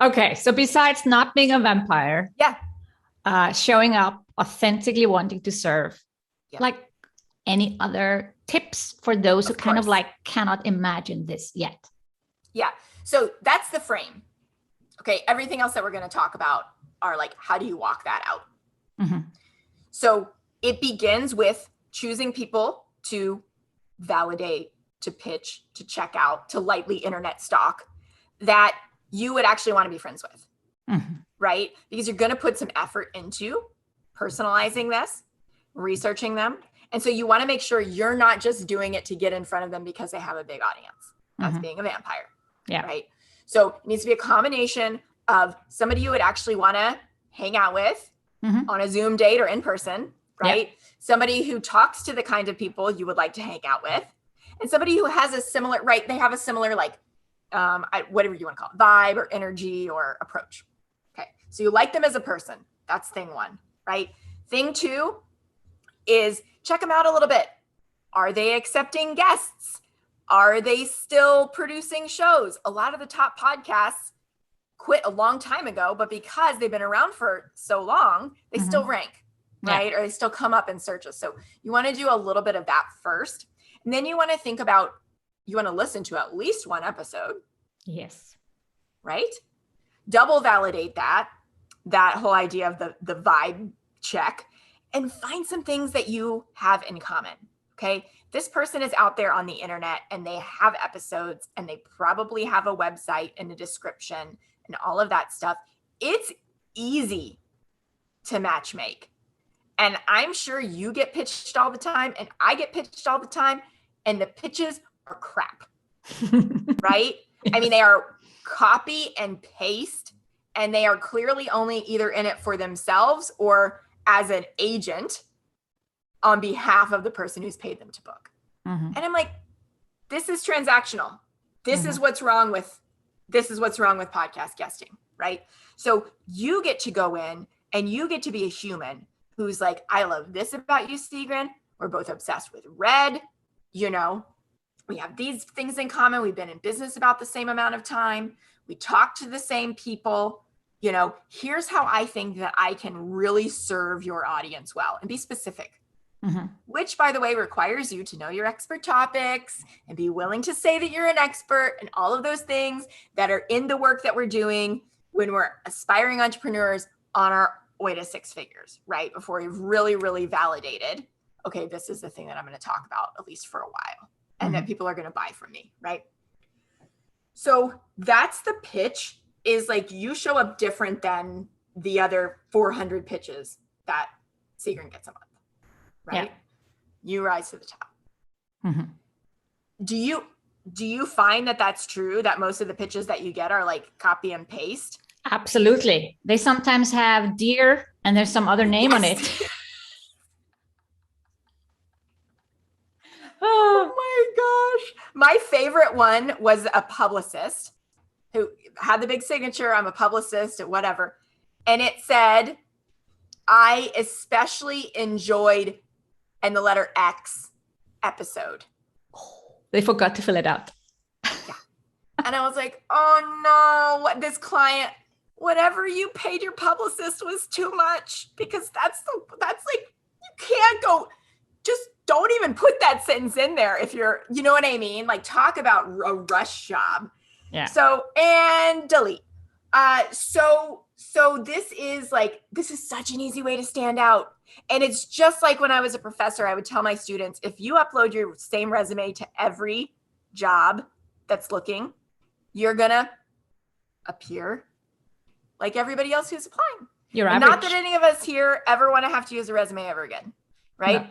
Okay. So besides not being a vampire, Yeah. showing up authentically wanting to serve, Yeah. like any other tips for those who Of kind of course. like cannot imagine this yet? Yeah. So that's the frame. Okay. Everything else that we're going to talk about are like, how do you walk that out? Mm-hmm. So it begins with choosing people to validate, to pitch, to check out, to lightly internet stalk that you would actually want to be friends with, Mm-hmm. right? Because you're going to put some effort into personalizing this, researching them. And so you want to make sure you're not just doing it to get in front of them because they have a big audience. That's Mm-hmm. being a vampire, Yeah. right? So it needs to be a combination of somebody you would actually want to hang out with Mm-hmm. on a Zoom date or in person, right? Yep. Somebody who talks to the kind of people you would like to hang out with, and somebody who has a similar, right? They have a similar, like, whatever you want to call it, vibe or energy or approach. Okay. So you like them as a person. That's thing one, right? Thing two is check them out a little bit. Are they accepting guests? Are they still producing shows? A lot of the top podcasts quit a long time ago, but because they've been around for so long, they Mm-hmm. still rank, right? Yeah. Or they still come up in searches. So you want to do a little bit of that first. And then you want to think about, you want to listen to at least one episode, Yes. right? Double validate that whole idea of the vibe check, and find some things that you have in common. Okay. This person is out there on the internet and they have episodes and they probably have a website and a description and all of that stuff. It's easy to match make. And I'm sure you get pitched all the time and I get pitched all the time, and the pitches are crap, right? Yes. I mean, they are copy and paste, and they are clearly only either in it for themselves or as an agent on behalf of the person who's paid them to book. Mm-hmm. And I'm like, this is transactional. This Mm-hmm. is what's wrong with podcast guesting, right? So you get to go in and you get to be a human who's like, I love this about you, Sigrun. We're both obsessed with red. We have these things in common. We've been in business about the same amount of time. We talk to the same people. Here's how I think that I can really serve your audience well, and be specific. Mm-hmm. Which, by the way, requires you to know your expert topics and be willing to say that you're an expert, and all of those things that are in the work that we're doing when we're aspiring entrepreneurs on our way to six figures, right? Before we've really, really validated, okay, this is the thing that I'm going to talk about at least for a while, and mm-hmm. that people are going to buy from me, right? So that's the pitch. Is like, you show up different than the other 400 pitches that Sigrun gets a month, right? Yeah. You rise to the top. Mm-hmm. Do you find that that's true, that most of the pitches that you get are like copy and paste? Absolutely. They sometimes have dear and there's some other name on it. Oh my gosh. My favorite one was a publicist who had the big signature, I'm a publicist, whatever. And it said, I especially enjoyed, and the letter X, episode. They forgot to fill it out. Yeah. And I was like, oh no, this client, whatever you paid your publicist was too much, because that's like, you can't go, just don't even put that sentence in there if you're, you know what I mean? Like, talk about a rush job. Yeah. So, and delete. So this is such an easy way to stand out. And it's just like when I was a professor, I would tell my students, if you upload your same resume to every job that's looking, you're going to appear like everybody else who's applying. You're average. Not that any of us here ever want to have to use a resume ever again, right? No.